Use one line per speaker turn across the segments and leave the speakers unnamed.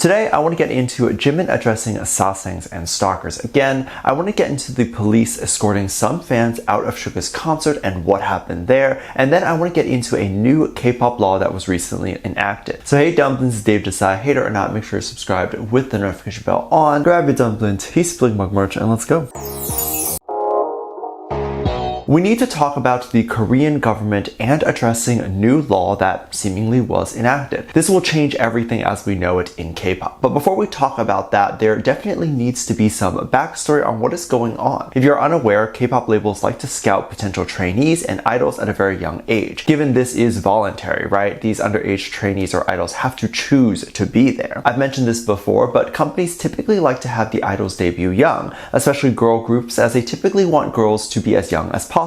Today, I want to get into Jimin addressing Sasaengs and Stalkers. Again, I want to get into the police escorting some fans out of Suga's concert and what happened there. And then I want to get into a new K-pop law that was recently enacted. So hey Dumplings, Dave decide, hater or not, make sure you're subscribed with the notification bell on. Grab your dumplings, he's spilling mug merch, and let's go. We need to talk about the Korean government and addressing a new law that seemingly was enacted. This will change everything as we know it in K-pop. But before we talk about that, there definitely needs to be some backstory on what is going on. If you're unaware, K-pop labels like to scout potential trainees and idols at a very young age. Given this is voluntary, right? These underage trainees or idols have to choose to be there. I've mentioned this before, but companies typically like to have the idols debut young, especially girl groups, as they typically want girls to be as young as possible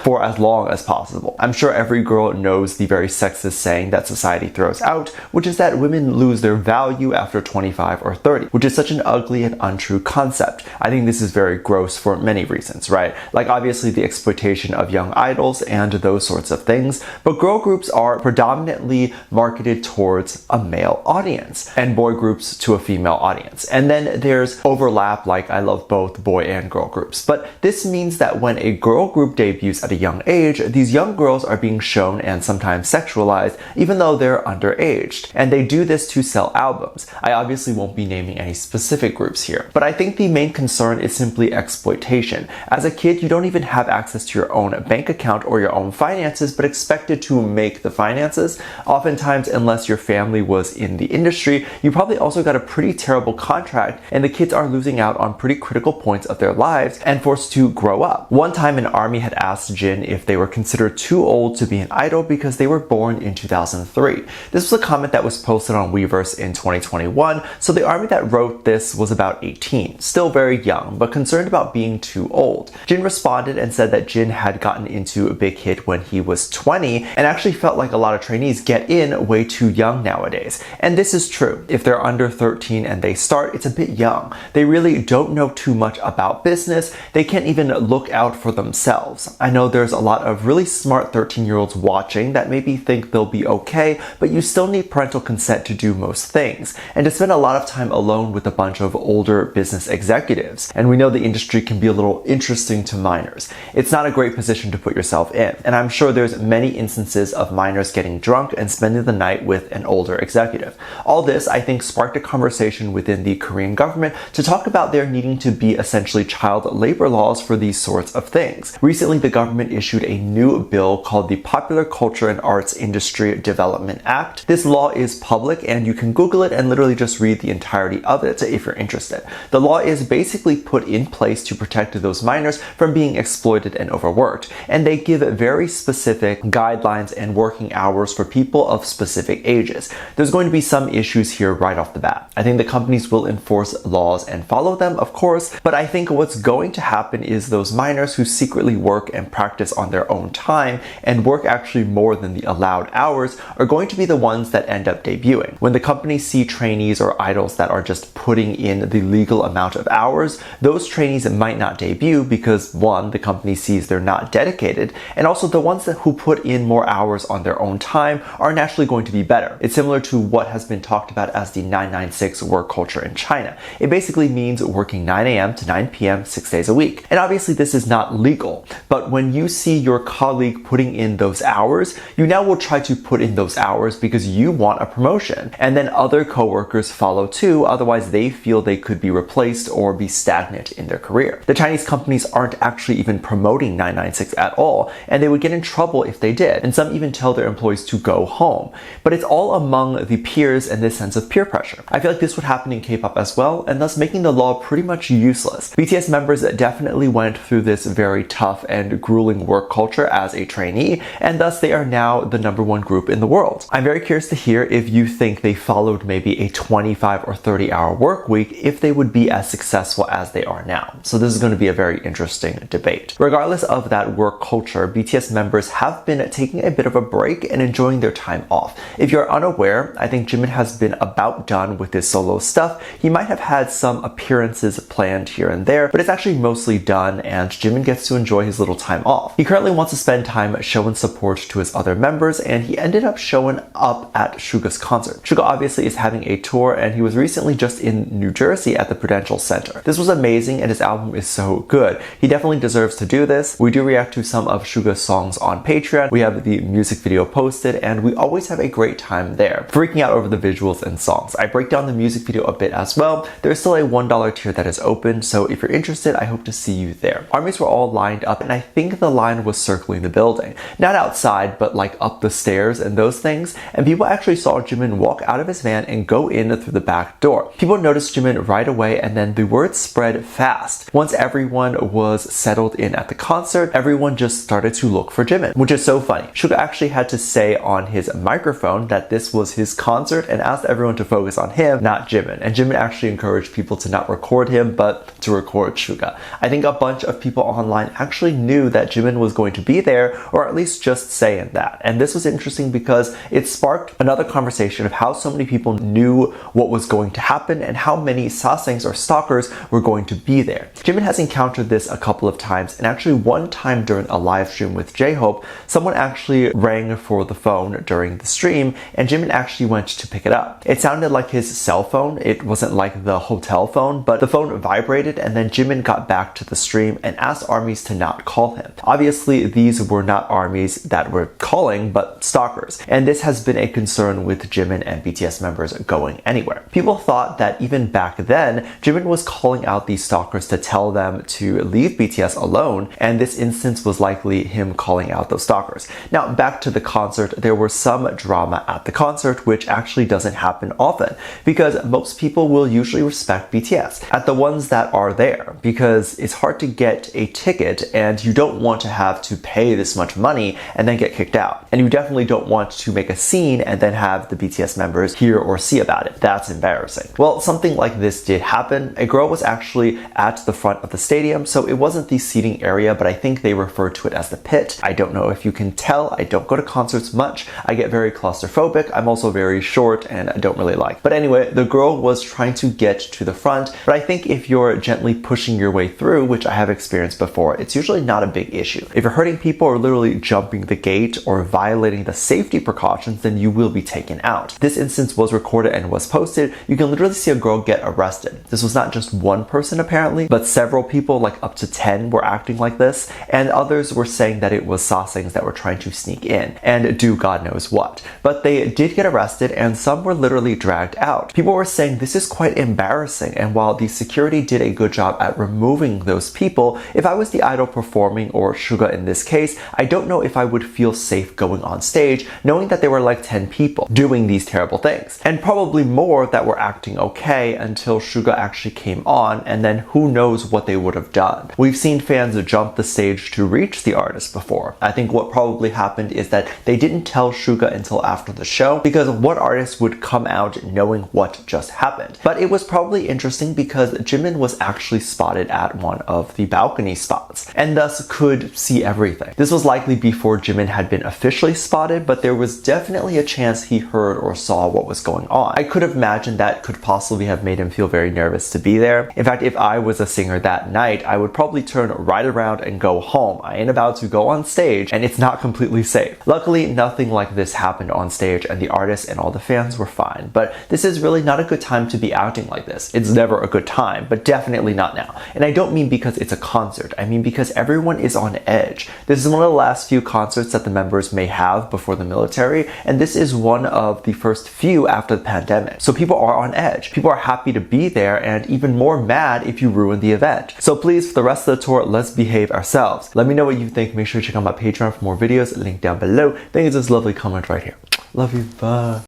for as long as possible. I'm sure every girl knows the very sexist saying that society throws out, which is that women lose their value after 25 or 30, which is such an ugly and untrue concept. I think this is very gross for many reasons, right? Like obviously the exploitation of young idols and those sorts of things, but girl groups are predominantly marketed towards a male audience and boy groups to a female audience. And then there's overlap, like I love both boy and girl groups. But this means that when a girl group debuts at a young age, these young girls are being shown and sometimes sexualized even though they're underaged. And they do this to sell albums. I obviously won't be naming any specific groups here, but I think the main concern is simply exploitation. As a kid, you don't even have access to your own bank account or your own finances, but expected to make the finances. Oftentimes, unless your family was in the industry, you probably also got a pretty terrible contract, and the kids are losing out on pretty critical points of their lives and forced to grow up. One time an army had asked Jin if they were considered too old to be an idol because they were born in 2003. This was a comment that was posted on Weverse in 2021, so the army that wrote this was about 18, still very young, but concerned about being too old. Jin responded and said that Jin had gotten into a big hit when he was 20 and actually felt like a lot of trainees get in way too young nowadays. And this is true. If they're under 13 and they start, it's a bit young. They really don't know too much about business. They can't even look out for themselves. I know there's a lot of really smart 13-year-olds watching that maybe think they'll be okay, but you still need parental consent to do most things, and to spend a lot of time alone with a bunch of older business executives. And we know the industry can be a little interesting to minors. It's not a great position to put yourself in, and I'm sure there's many instances of minors getting drunk and spending the night with an older executive. All this, I think, sparked a conversation within the Korean government to talk about there needing to be essentially child labor laws for these sorts of things. Recently, the government issued a new bill called the Popular Culture and Arts Industry Development Act. This law is public and you can Google it and literally just read the entirety of it if you're interested. The law is basically put in place to protect those minors from being exploited and overworked, and they give very specific guidelines and working hours for people of specific ages. There's going to be some issues here right off the bat. I think the companies will enforce laws and follow them, of course, but I think what's going to happen is those minors who secretly work and practice on their own time and work actually more than the allowed hours are going to be the ones that end up debuting. When the companies see trainees or idols that are just putting in the legal amount of hours, those trainees might not debut because one, the company sees they're not dedicated, and also the ones who put in more hours on their own time are naturally going to be better. It's similar to what has been talked about as the 996 work culture in China. It basically means working 9 a.m. to 9 p.m. 6 days a week. And obviously this is not legal, but when you see your colleague putting in those hours, you now will try to put in those hours because you want a promotion. And then other coworkers follow too, otherwise they feel they could be replaced or be stagnant in their career. The Chinese companies aren't actually even promoting 996 at all, and they would get in trouble if they did, and some even tell their employees to go home. But it's all among the peers and this sense of peer pressure. I feel like this would happen in K-pop as well, and thus making the law pretty much useless. BTS members definitely went through this very tough and grueling work culture as a trainee, and thus they are now the #1 group in the world. I'm very curious to hear if you think they followed maybe a 25 or 30 hour work week, if they would be as successful successful as they are now. So this is going to be a very interesting debate. Regardless of that work culture, BTS members have been taking a bit of a break and enjoying their time off. If you're unaware, I think Jimin has been about done with his solo stuff. He might have had some appearances planned here and there, but it's actually mostly done and Jimin gets to enjoy his little time off. He currently wants to spend time showing support to his other members, and he ended up showing up at Suga's concert. Suga obviously is having a tour, and he was recently just in New Jersey at the Prudential Center. This was amazing, and his album is so good. He definitely deserves to do this. We do react to some of Suga's songs on Patreon. We have the music video posted, and we always have a great time there, freaking out over the visuals and songs. I break down the music video a bit as well. There's still a $1 tier that is open, so if you're interested, I hope to see you there. Armies were all lined up, and I think the line was circling the building. Not outside, but like up the stairs and those things, and people actually saw Jimin walk out of his van and go in through the back door. People noticed Jimin right away, and then the word spread fast. Once everyone was settled in at the concert, everyone just started to look for Jimin, which is so funny. Suga actually had to say on his microphone that this was his concert and asked everyone to focus on him, not Jimin. And Jimin actually encouraged people to not record him, but to record Suga. I think a bunch of people online actually knew that Jimin was going to be there, or at least just saying that. And this was interesting because it sparked another conversation of how so many people knew what was going to happen and how many Sasaengs or Stalkers were going to be there. Jimin has encountered this a couple of times, and actually one time during a live stream with J-Hope, someone actually rang for the phone during the stream, and Jimin actually went to pick it up. It sounded like his cell phone. It wasn't like the hotel phone, but the phone vibrated, and then Jimin got back to the stream and asked armies to not call him. Obviously, these were not armies that were calling, but stalkers. And this has been a concern with Jimin and BTS members going anywhere. People thought that even back then, Jimin was calling out these stalkers to tell them to leave BTS alone, and this instance was likely him calling out those stalkers. Now, back to the concert, there was some drama at the concert, which actually doesn't happen often, because most people will usually respect BTS at the ones that are there, because it's hard to get a ticket and you don't want to have to pay this much money and then get kicked out. And you definitely don't want to make a scene and then have the BTS members hear or see about it. That's embarrassing. Well, something like this did happen. A girl was actually at the front of the stadium, so it wasn't the seating area, but I think they referred to it as the pit. I don't know if you can tell. I don't go to concerts much. I get very claustrophobic. I'm also very short and I don't really like. But anyway, the girl was trying to get to the front, but I think if you're gently pushing your way through, which I have experienced before, it's usually not a big issue. If you're hurting people or literally jumping the gate or violating the safety precautions, then you will be taken out. This instance was recorded and was posted. You can literally see a girl get arrested. This was not just one person apparently, but several people, like up to 10, were acting like this, and others were saying that it was Sasaengs that were trying to sneak in and do God knows what. But they did get arrested, and some were literally dragged out. People were saying this is quite embarrassing, and while the security did a good job at removing those people, if I was the idol performing, or Suga in this case, I don't know if I would feel safe going on stage knowing that there were like 10 people doing these terrible things, and probably more that were acting okay until Suga actually came on, and then who knows what they would have done. We've seen fans jump the stage to reach the artist before. I think what probably happened is that they didn't tell Suga until after the show, because what artist would come out knowing what just happened? But it was probably interesting because Jimin was actually spotted at one of the balcony spots, and thus could see everything. This was likely before Jimin had been officially spotted, but there was definitely a chance he heard or saw what was going on. I could imagine that could possibly have made him feel very nervous to be there. In fact, if I was a singer that night, I would probably turn right around and go home. I ain't about to go on stage, and it's not completely safe. Luckily, nothing like this happened on stage, and the artists and all the fans were fine. But this is really not a good time to be acting like this. It's never a good time, but definitely not now. And I don't mean because it's a concert. I mean because everyone is on edge. This is one of the last few concerts that the members may have before the military, and this is one of the first few after the pandemic. So people are on edge. People are happy to be there, and even more mad if you ruin the event. So please, for the rest of the tour, let's behave ourselves. Let me know what you think. Make sure to check out my Patreon for more videos, link down below. Thank you for this lovely comment right here. Love you, bye.